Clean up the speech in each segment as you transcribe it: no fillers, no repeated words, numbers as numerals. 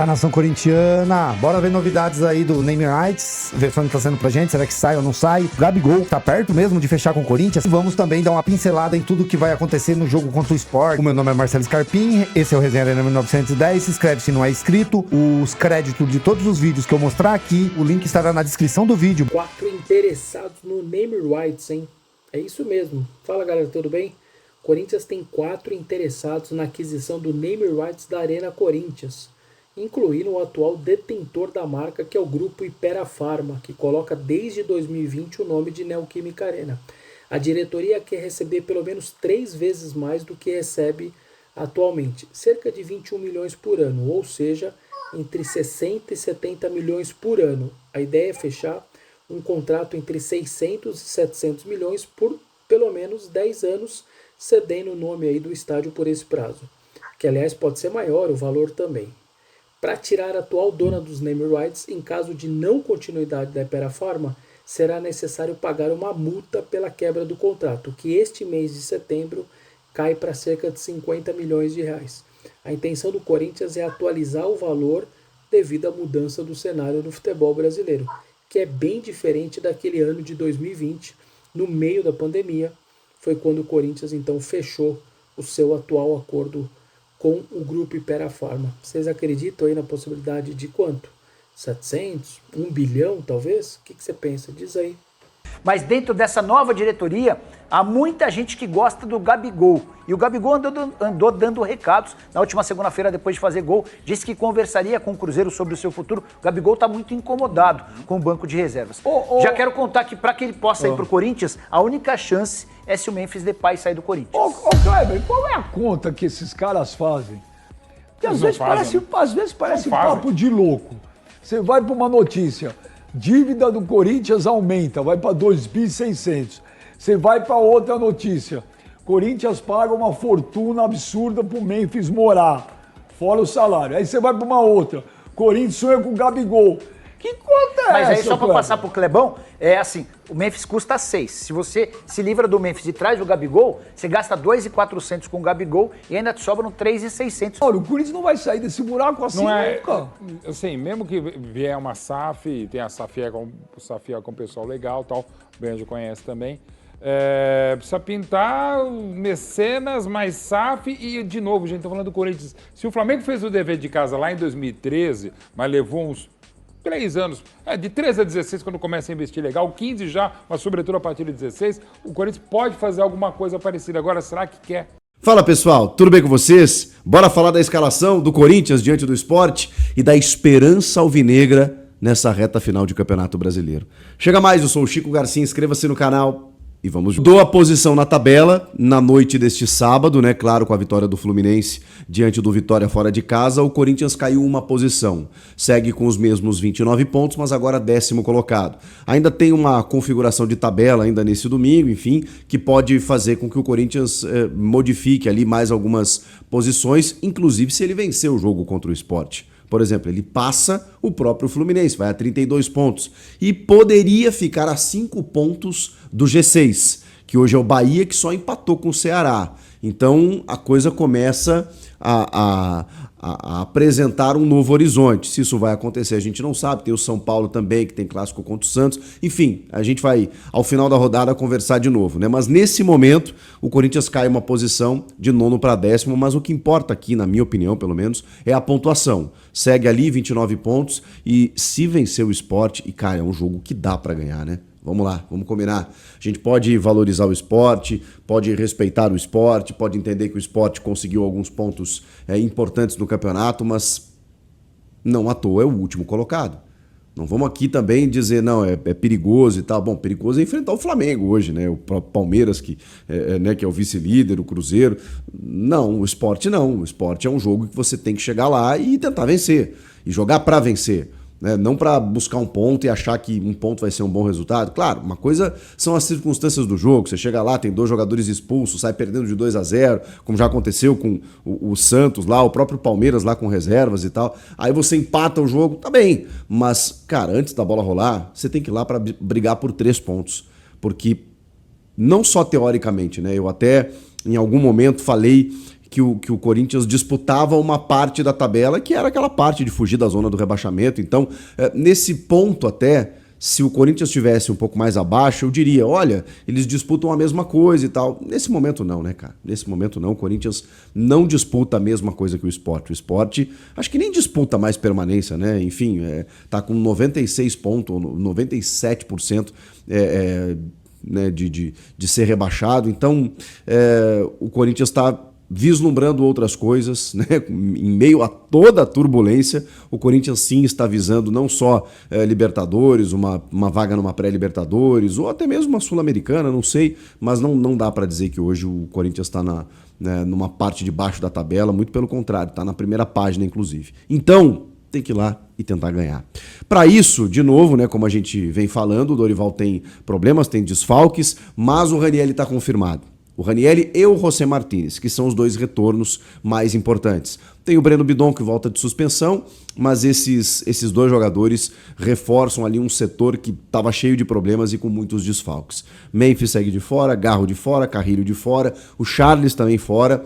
nação corintiana, bora ver novidades aí do Naming Rights, ver se tá sendo pra gente, será que sai ou não sai? O Gabigol tá perto mesmo de fechar com o Corinthians. Vamos também dar uma pincelada em tudo que vai acontecer no jogo contra o Sport. O meu nome é Marcelo Scarpim, esse é o Resenha Arena 1910, se inscreve se não é inscrito. Os créditos de todos os vídeos que eu mostrar aqui, o link estará na descrição do vídeo. 4 interessados no Naming Rights, hein? É isso mesmo. Fala galera, tudo bem? Corinthians tem 4 interessados na aquisição do Naming Rights da Arena Corinthians, incluindo o atual detentor da marca, que é o grupo Hypera Pharma, que coloca desde 2020 o nome de Neoquímica Arena. A diretoria quer receber pelo menos 3 vezes mais do que recebe atualmente, cerca de 21 milhões por ano, ou seja, entre 60 e 70 milhões por ano. A ideia é fechar um contrato entre 600 e 700 milhões por pelo menos 10 anos, cedendo o nome aí do estádio por esse prazo, que aliás pode ser maior o valor também. Para tirar a atual dona dos Naming Rights, em caso de não continuidade da Hypera Pharma, será necessário pagar uma multa pela quebra do contrato, que este mês de setembro cai para cerca de 50 milhões de reais. A intenção do Corinthians é atualizar o valor devido à mudança do cenário do futebol brasileiro, que é bem diferente daquele ano de 2020, no meio da pandemia. Foi quando o Corinthians então fechou o seu atual acordo com o grupo Hypera Pharma. Vocês acreditam aí na possibilidade de quanto? 700? 1 bilhão talvez? O que você pensa? Diz aí. Mas dentro dessa nova diretoria, há muita gente que gosta do Gabigol. E o Gabigol andou dando recados. Na última segunda-feira, depois de fazer gol, disse que conversaria com o Cruzeiro sobre o seu futuro. O Gabigol está muito incomodado com o banco de reservas. Já quero contar que para que ele possa ir para o Corinthians, a única chance é se o Memphis Depay sair do Corinthians. Ô Kleber, qual é a conta que esses caras fazem? Porque às vezes parece papo de louco. Você vai para uma notícia, dívida do Corinthians aumenta, vai para 2.600. Você vai para outra notícia, Corinthians paga uma fortuna absurda para o Memphis morar, fora o salário. Aí você vai para uma outra, Corinthians sonha com o Gabigol. Que conta é essa? Mas aí só para passar pro Clebão, é assim, o Memphis custa 6. Se você se livra do Memphis e traz o Gabigol, você gasta 2.400 com o Gabigol e ainda te sobram 3.600. Olha, o Corinthians não vai sair desse buraco assim nunca. Assim, mesmo que vier uma SAF, tem a Safia com pessoal legal, tal, o Benjo conhece também, precisa pintar mecenas mais SAF e, de novo, gente, tô falando do Corinthians. Se o Flamengo fez o dever de casa lá em 2013, mas levou uns 3 anos, de 13 a 16, quando começa a investir legal, 15 já, mas sobretudo a partir de 16, o Corinthians pode fazer alguma coisa parecida. Agora, será que quer? Fala pessoal, tudo bem com vocês? Bora falar da escalação do Corinthians diante do Sport e da esperança alvinegra nessa reta final de Campeonato Brasileiro. Chega mais, eu sou o Chico Garcia, inscreva-se no canal. E vamos. Dou a posição na tabela na noite deste sábado, né? Claro, com a vitória do Fluminense diante do Vitória fora de casa, o Corinthians caiu uma posição. Segue com os mesmos 29 pontos, mas agora 10º colocado. Ainda tem uma configuração de tabela ainda nesse domingo, enfim, que pode fazer com que o Corinthians modifique ali mais algumas posições, inclusive se ele vencer o jogo contra o Sport. Por exemplo, ele passa o próprio Fluminense, vai a 32 pontos. E poderia ficar a 5 pontos do G6, que hoje é o Bahia, que só empatou com o Ceará. Então a coisa começa a apresentar um novo horizonte. Se isso vai acontecer, a gente não sabe. Tem o São Paulo também, que tem clássico contra o Santos. Enfim, a gente vai, ao final da rodada, conversar de novo, né? Mas nesse momento, o Corinthians cai uma posição de 9º para 10º, mas o que importa aqui, na minha opinião, pelo menos, é a pontuação. Segue ali 29 pontos e se vencer o Sport, e cara, é um jogo que dá para ganhar, né? Vamos lá, vamos combinar. A gente pode valorizar o esporte, pode respeitar o esporte, pode entender que o esporte conseguiu alguns pontos importantes no campeonato, mas não à toa é o último colocado. Não vamos aqui também dizer, não, é perigoso e tal. Bom, perigoso é enfrentar o Flamengo hoje, né? O próprio Palmeiras, que é o vice-líder, o Cruzeiro. Não, o esporte não. O esporte é um jogo que você tem que chegar lá e tentar vencer. E jogar para vencer. Né? Não para buscar um ponto e achar que um ponto vai ser um bom resultado. Claro, uma coisa são as circunstâncias do jogo. Você chega lá, tem 2 jogadores expulsos, sai perdendo de 2-0, como já aconteceu com o Santos lá, o próprio Palmeiras lá com reservas e tal. Aí você empata o jogo, tá bem. Mas, cara, antes da bola rolar, você tem que ir lá para brigar por 3 pontos. Porque não só teoricamente, né? Eu até em algum momento falei que o Corinthians disputava uma parte da tabela, que era aquela parte de fugir da zona do rebaixamento. Então, nesse ponto até, se o Corinthians estivesse um pouco mais abaixo, eu diria, olha, eles disputam a mesma coisa e tal. Nesse momento não, né, cara? Nesse momento não, o Corinthians não disputa a mesma coisa que o Sport. O Sport, acho que nem disputa mais permanência, né? Enfim, tá com 96 pontos, 97% né, de ser rebaixado. Então, o Corinthians está vislumbrando outras coisas, né? Em meio a toda a turbulência, o Corinthians sim está visando não só Libertadores, uma vaga numa pré-Libertadores, ou até mesmo uma Sul-Americana, não sei, mas não dá para dizer que hoje o Corinthians está numa parte de baixo da tabela, muito pelo contrário, está na primeira página, inclusive. Então, tem que ir lá e tentar ganhar. Para isso, de novo, né, como a gente vem falando, o Dorival tem problemas, tem desfalques, mas o Ranieri está confirmado. O Ranieri e o José Martínez, que são os dois retornos mais importantes. Tem o Breno Bidon, que volta de suspensão, mas esses dois jogadores reforçam ali um setor que estava cheio de problemas e com muitos desfalques. Memphis segue de fora, Garro de fora, Carrilho de fora, o Charles também fora,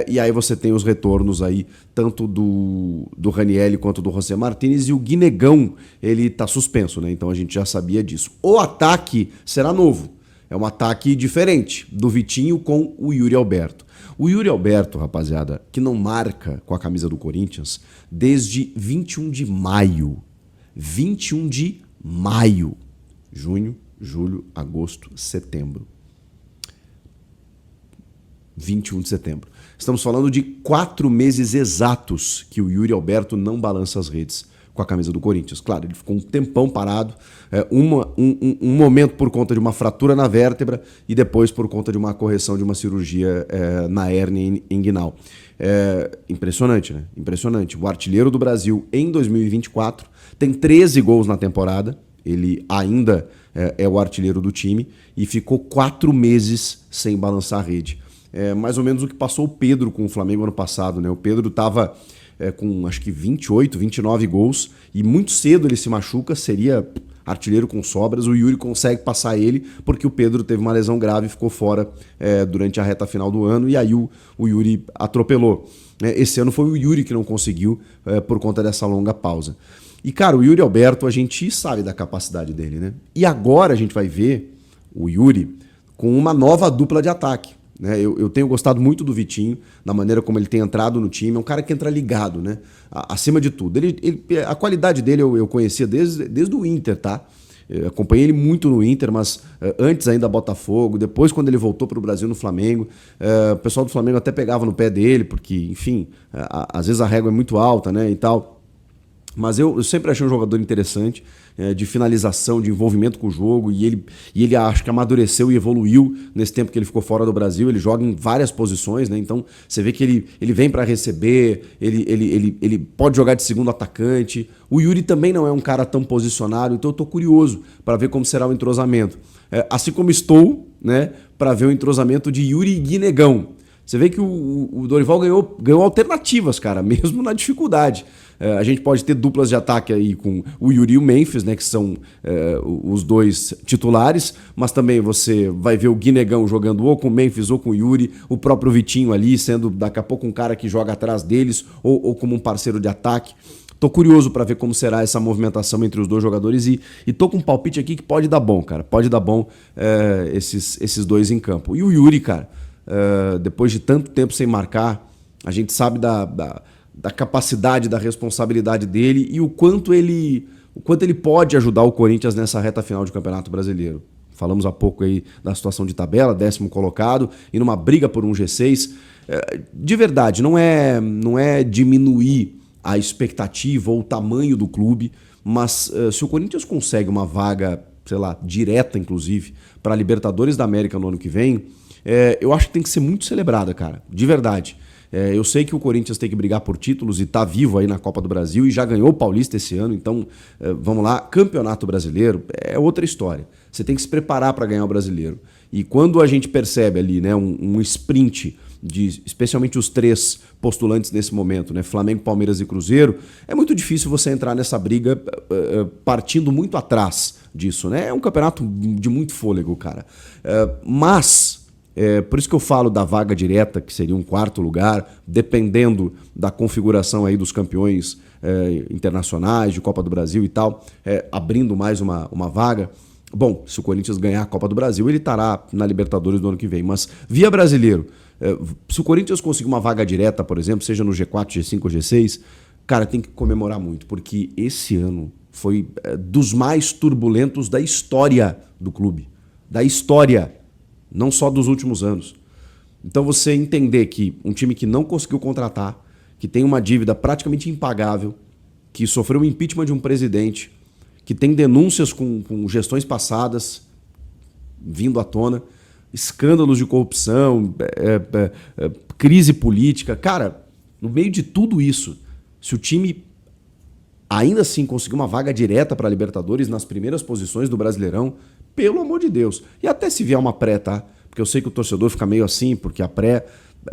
e aí você tem os retornos aí, tanto do Ranieri quanto do José Martínez, e o Guinegão, ele está suspenso, né? Então a gente já sabia disso. O ataque será novo. É um ataque diferente do Vitinho com o Yuri Alberto. O Yuri Alberto, rapaziada, que não marca com a camisa do Corinthians desde 21 de maio. 21 de maio. Junho, julho, agosto, setembro. 21 de setembro. Estamos falando de 4 meses exatos que o Yuri Alberto não balança as redes com a camisa do Corinthians. Claro, ele ficou um tempão parado, um momento por conta de uma fratura na vértebra e depois por conta de uma correção de uma cirurgia na hérnia inguinal. Impressionante, né? Impressionante. O artilheiro do Brasil em 2024 tem 13 gols na temporada, ele ainda é o artilheiro do time e ficou 4 meses sem balançar a rede. Mais ou menos o que passou o Pedro com o Flamengo ano passado, né? O Pedro estava com acho que 28, 29 gols e muito cedo ele se machuca, seria artilheiro com sobras, o Yuri consegue passar ele porque o Pedro teve uma lesão grave e ficou fora durante a reta final do ano e aí o Yuri atropelou. Esse ano foi o Yuri que não conseguiu por conta dessa longa pausa. E cara, o Yuri Alberto a gente sabe da capacidade dele, né? E agora a gente vai ver o Yuri com uma nova dupla de ataque. Eu tenho gostado muito do Vitinho, da maneira como ele tem entrado no time. É um cara que entra ligado, né? Acima de tudo. A qualidade dele eu conhecia desde o Inter, tá? Eu acompanhei ele muito no Inter, mas antes ainda Botafogo, depois quando ele voltou para o Brasil no Flamengo, o pessoal do Flamengo até pegava no pé dele, porque, enfim, às vezes a régua é muito alta, né, e tal. Mas eu sempre achei um jogador interessante, de finalização, de envolvimento com o jogo, e ele acho que amadureceu e evoluiu nesse tempo que ele ficou fora do Brasil. Ele joga em várias posições, né? Então você vê que ele vem para receber, ele pode jogar de segundo atacante. O Yuri também não é um cara tão posicionado, então eu tô curioso para ver como será o entrosamento. Assim como estou, né, para ver o entrosamento de Yuri e Guinegão. Você vê que o Dorival ganhou alternativas, cara, mesmo na dificuldade. A gente pode ter duplas de ataque aí com o Yuri e o Memphis, né, que são os dois titulares, mas também você vai ver o Guinegão jogando ou com o Memphis ou com o Yuri, o próprio Vitinho ali sendo daqui a pouco um cara que joga atrás deles ou como um parceiro de ataque. Tô curioso para ver como será essa movimentação entre os dois jogadores e tô com um palpite aqui que pode dar bom, cara. Pode dar bom esses dois em campo. E o Yuri, cara, depois de tanto tempo sem marcar, a gente sabe da capacidade, da responsabilidade dele e o quanto ele pode ajudar o Corinthians nessa reta final de Campeonato Brasileiro. Falamos há pouco aí da situação de tabela, 10º colocado, e numa briga por um G6. De verdade, não é diminuir a expectativa ou o tamanho do clube, mas se o Corinthians consegue uma vaga, sei lá, direta inclusive, para a Libertadores da América no ano que vem, eu acho que tem que ser muito celebrada, cara, de verdade. Eu sei que o Corinthians tem que brigar por títulos e tá vivo aí na Copa do Brasil e já ganhou o Paulista esse ano, então vamos lá, Campeonato Brasileiro é outra história. Você tem que se preparar para ganhar o Brasileiro. E quando a gente percebe ali, né, um sprint de especialmente os 3 postulantes nesse momento, né, Flamengo, Palmeiras e Cruzeiro, é muito difícil você entrar nessa briga partindo muito atrás disso, né? É um campeonato de muito fôlego, cara. Mas Por isso que eu falo da vaga direta, que seria um quarto lugar, dependendo da configuração aí dos campeões internacionais, de Copa do Brasil e tal, abrindo mais uma vaga. Bom, se o Corinthians ganhar a Copa do Brasil, ele estará na Libertadores do ano que vem. Mas via brasileiro, se o Corinthians conseguir uma vaga direta, por exemplo, seja no G4, G5 ou G6, cara, tem que comemorar muito, porque esse ano foi dos mais turbulentos da história do clube. Da história, não só dos últimos anos. Então você entender que um time que não conseguiu contratar, que tem uma dívida praticamente impagável, que sofreu o impeachment de um presidente, que tem denúncias com gestões passadas vindo à tona, escândalos de corrupção, crise política. Cara, no meio de tudo isso, se o time ainda assim conseguir uma vaga direta para a Libertadores nas primeiras posições do Brasileirão, pelo amor de Deus. E até se vier uma pré, tá? Porque eu sei que o torcedor fica meio assim, porque a pré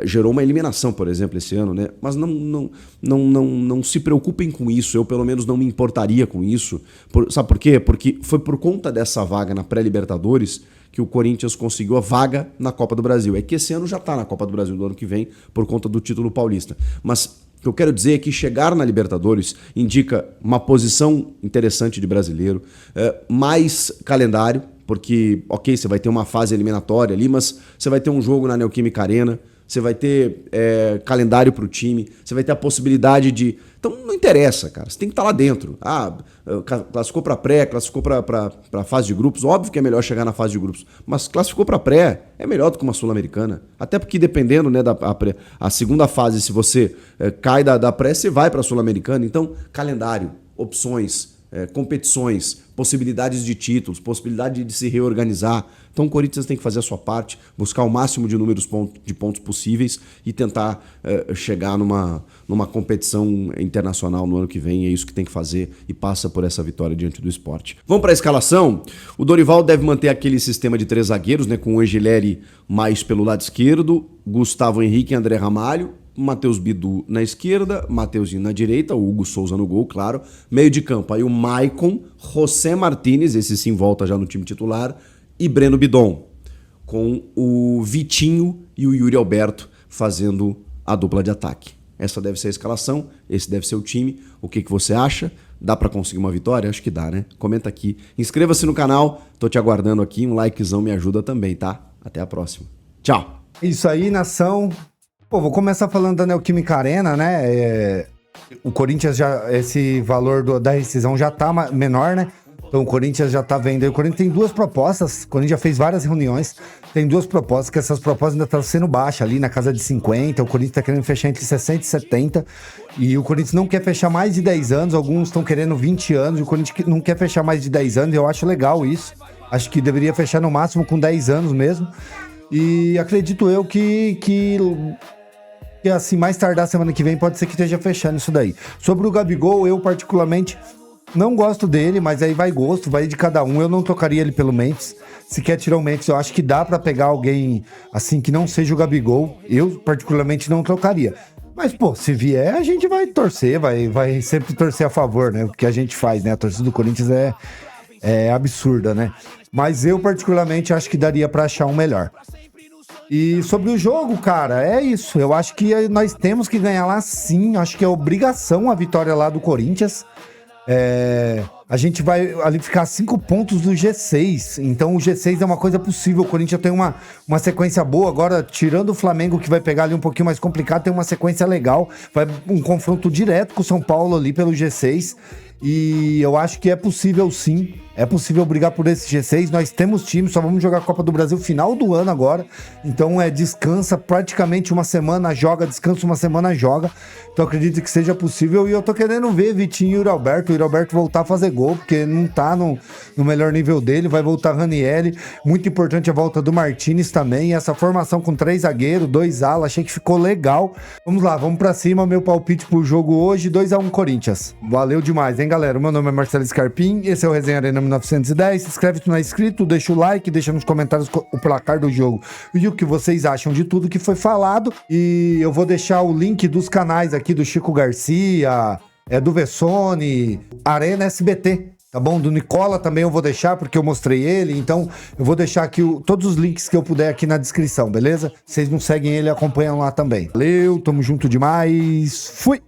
gerou uma eliminação, por exemplo, esse ano, né? Mas não se preocupem com isso. Eu, pelo menos, não me importaria com isso. Sabe por quê? Porque foi por conta dessa vaga na pré-Libertadores que o Corinthians conseguiu a vaga na Copa do Brasil. É que esse ano já está na Copa do Brasil do ano que vem, por conta do título paulista. Mas o que eu quero dizer é que chegar na Libertadores indica uma posição interessante de brasileiro, mais calendário, porque, ok, você vai ter uma fase eliminatória ali, mas você vai ter um jogo na Neoquímica Arena, você vai ter calendário para o time, você vai ter a possibilidade de... Então não interessa, cara, você tem que estar lá dentro. Classificou para pré, classificou para fase de grupos, óbvio que é melhor chegar na fase de grupos, mas classificou para pré, é melhor do que uma Sul-Americana. Até porque dependendo, né, a segunda fase, se você cai da pré, você vai para a Sul-Americana. Então, calendário, opções, competições, possibilidades de títulos, possibilidade de se reorganizar. Então o Corinthians tem que fazer a sua parte, buscar o máximo de números de pontos possíveis e tentar chegar numa competição internacional no ano que vem. É isso que tem que fazer e passa por essa vitória diante do Sport. Vamos para a escalação? O Dorival deve manter aquele sistema de 3 zagueiros, né, com o Angileri mais pelo lado esquerdo, Gustavo Henrique e André Ramalho, Matheus Bidu na esquerda, Mateuzinho na direita, o Hugo Souza no gol, claro. Meio de campo, aí o Maicon, José Martínez, esse sim volta já no time titular, e Breno Bidon, com o Vitinho e o Yuri Alberto fazendo a dupla de ataque. Essa deve ser a escalação, esse deve ser o time. O que você acha? Dá pra conseguir uma vitória? Acho que dá, né? Comenta aqui. Inscreva-se no canal, tô te aguardando aqui. Um likezão me ajuda também, tá? Até a próxima. Tchau! Isso aí, nação. Pô, vou começar falando da Neoquímica Arena, né? O Corinthians já, esse valor da rescisão já tá menor, né? Então o Corinthians já tá vendo aí. O Corinthians tem 2 propostas, o Corinthians já fez várias reuniões, tem 2 propostas, que essas propostas ainda estão sendo baixas ali, na casa de 50, o Corinthians tá querendo fechar entre 60 e 70, e o Corinthians não quer fechar mais de 10 anos, alguns estão querendo 20 anos, e o Corinthians não quer fechar mais de 10 anos, e eu acho legal isso, acho que deveria fechar no máximo com 10 anos mesmo, e acredito eu que assim, mais tardar semana que vem, pode ser que esteja fechando isso daí. Sobre o Gabigol, eu particularmente não gosto dele, mas aí vai gosto, vai de cada um. Eu não trocaria ele pelo Memphis. Se quer tirar o Memphis, eu acho que dá pra pegar alguém assim que não seja o Gabigol. Eu particularmente não trocaria. Mas, pô, se vier, a gente vai torcer, vai sempre torcer a favor, né? O que a gente faz, né? A torcida do Corinthians é absurda, né? Mas eu particularmente acho que daria pra achar um melhor. E sobre o jogo, cara, é isso. Eu acho que nós temos que ganhar lá sim. Acho que é obrigação a vitória lá do Corinthians. A gente vai ali ficar 5 pontos do G6. Então o G6 é uma coisa possível. O Corinthians tem uma sequência boa. Agora, tirando o Flamengo, que vai pegar ali um pouquinho mais complicado, tem uma sequência legal. Vai um confronto direto com o São Paulo ali pelo G6. E eu acho que é possível sim. É possível brigar por esse G6. Nós temos time, só vamos jogar a Copa do Brasil final do ano agora. Então descansa praticamente uma semana, joga, descansa uma semana, joga. Então acredito que seja possível. E eu tô querendo ver Vitinho e o Yuri Alberto voltar a fazer gol, porque não tá no melhor nível dele. Vai voltar Ranieri. Muito importante a volta do Martínez também. E essa formação com 3 zagueiros, 2 alas, achei que ficou legal. Vamos lá, vamos pra cima. Meu palpite pro jogo hoje, 2-1 Corinthians. Valeu demais, hein, galera? Meu nome é Marcelo Scarpim, esse é o Resenha Arena 1910. Se inscreve se não é inscrito, deixa o like, deixa nos comentários o placar do jogo e o que vocês acham de tudo que foi falado. E eu vou deixar o link dos canais aqui do Chico Garcia, do Vessone, Arena SBT. tá bom? Do Nicola também eu vou deixar, porque eu mostrei ele, então eu vou deixar aqui todos os links que eu puder aqui na descrição, beleza? Vocês não seguem ele, acompanham lá também. Valeu, tamo junto demais, fui!